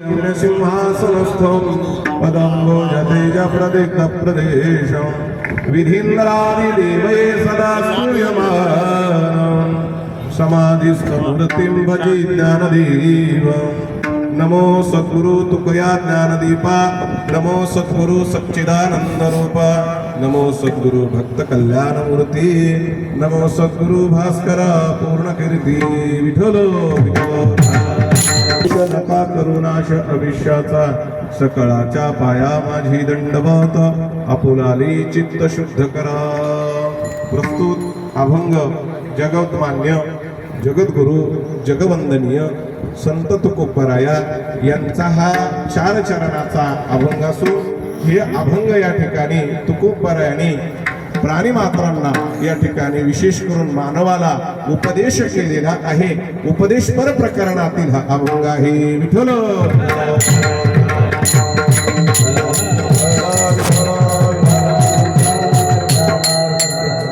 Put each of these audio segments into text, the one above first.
सिंहासनस्थं पदम्बोजतेजप्रदिग्धप्रदेशं विधीन्द्रादिदेवये सदा स्तूयमानं समाधिस्थमूर्तिं भजे ज्ञानदेवं। नमो सद्गुरु तुकया ज्ञानदीपा, नमो सद्गुरु सच्चिदानंद रूपा, नमो सद्गुरु भक्त कल्याणमूर्ती, नमो सद्गुरु भास्कर पूर्णकीर्ती। विठ्ठल नका करुणाश अविष्याचा, सकळाच्या पाया माझी दंडवत, आपुलाली चित्त शुद्ध करा। प्रस्तुत अभंग जगतमान्य जगद्गुरु जगवंदनीय संत तुकोबराया यांचा हा 4 चरणाचा अभंग असून हे अभंग या ठिकाणी तुकोबरायांनी प्राणीमात्रांना या ठिकाणी विशेष करून मानवाला उपदेश केलेला आहे। उपदेशपर प्रकरणातील हा अभंग आहे। विठ्ठल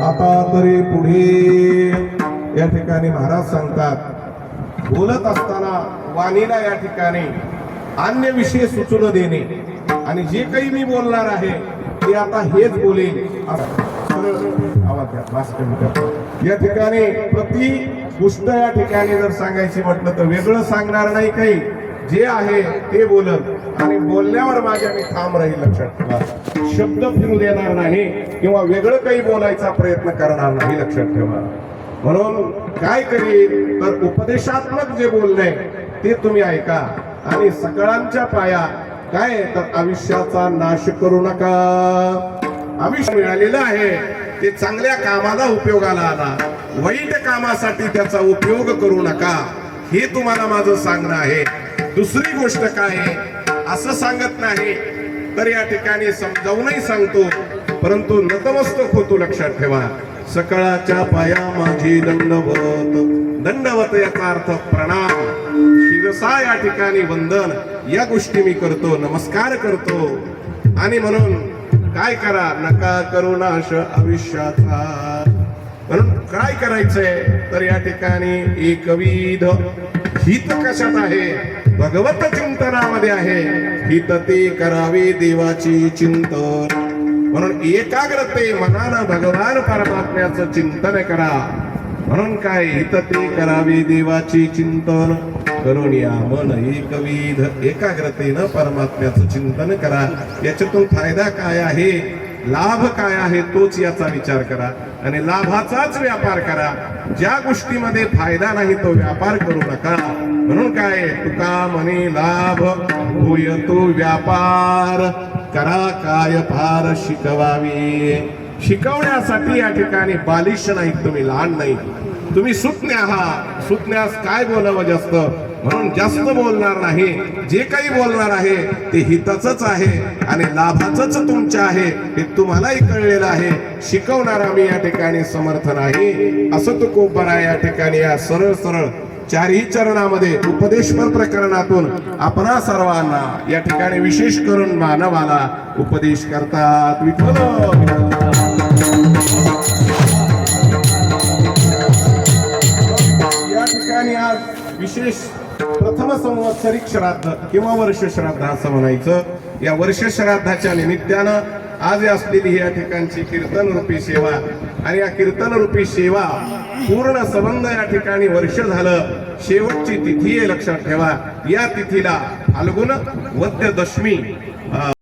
आता तरी पुढे या ठिकाणी महाराज सांगतात, बोलत असताना वाणीला या ठिकाणी अन्य विषय सुचून देणे आणि जे काही मी बोलणार आहे ते आता हेच बोलेल या ठिकाणी प्रति गोष्ट या ठिकाणी जर सांगायची म्हटलं तर वेगळं सांगणार नाही, काही जे आहे ते बोलत आणि बोलल्यावर माझ्या मी ठाम राहील। लक्षात ठेवा, शब्द फिरू देणार नाही किंवा वेगळं काही बोलायचा प्रयत्न करणार नाही। लक्षात ठेवा, म्हणून काय करील तर उपदेशात्मक जे बोलणे ते तुम्ही ऐका आणि सकळांच्या पाया काय तर आयुष्याचा नाश करू नका। आयुष्य मिळालेलं आहे ते चांगल्या कामाला उपयोगाला आला, वाईट कामासाठी त्याचा उपयोग करू नका, हे तुम्हाला माझं सांगणं आहे। दुसरी गोष्ट काय असं सांगत नाही तर या ठिकाणी समजावूनही सांगतो, परंतु नतमस्तक होतो। लक्षात ठेवा, सकळाच्या पाया माझी दंडवत, दंडवत याचा अर्थ प्रणाम, शिरसा या ठिकाणी वंदन, या गोष्टी मी करतो, नमस्कार करतो। आणि म्हणून काय करा, नका करू नाश आयुष्याचा। म्हणून काय करायचंय तर या ठिकाणी एकविध हित कशात आहे, भगवत चिंतनामध्ये आहे। हित ते करावे देवाची चिंतन, म्हणून एकाग्रते मनानं भगवान परमात्म्याचं चिंतन करा। म्हणून काय, हित ते करावे देवाची चिंतन करून या मन एकविध, एकाग्रतेनं परमात्म्याचं चिंतन करा। याच्यातून फायदा काय आहे, लाभ काय आहे तोच याचा विचार करा आणि लाभाचाच व्यापार करा। ज्या गोष्टीमध्ये फायदा नाही तो व्यापार करू नका। म्हणून काय, तुका म्हणे लाभ होय तो व्यापार, करा काय फार शिकवावी। शिकवण्यासाठी या ठिकाणी बालिश नाही, तुम्ही लहान नाही, तुम्ही सुज्ञ आहात। सुज्ञास काय बोलावं जास्त, म्हणून जास्त बोलणार नाही। जे काही बोलणार आहे ते हिताचंच आहे आणि लाभाचंच तुमच्या आहे, हे तुम्हालाही कळलेलं आहे। शिकवणारा मी या ठिकाणी समर्थ नाही, असं तुकोबराया या ठिकाणी या सरळ सरळ 4ही चरणामध्ये उपदेशपर प्रकरणातून आपणा सर्वांना या ठिकाणी विशेष करून मानवाला उपदेश करतात। विठ्ठल या ठिकाणी आज विशेष प्रथम संवत्सरिक श्राद्ध किंवा वर्ष श्राद्ध असं म्हणायचं, या वर्ष श्राद्धाच्या निमित्तानं आज असलेली या ठिकाणची कीर्तन रूपी सेवा आणि या कीर्तन रूपी सेवा पूर्ण संबंध या ठिकाणी वर्ष झालं, शेवटची तिथी आहे। लक्षात ठेवा, या तिथीला फाल्गुन वद्य दशमी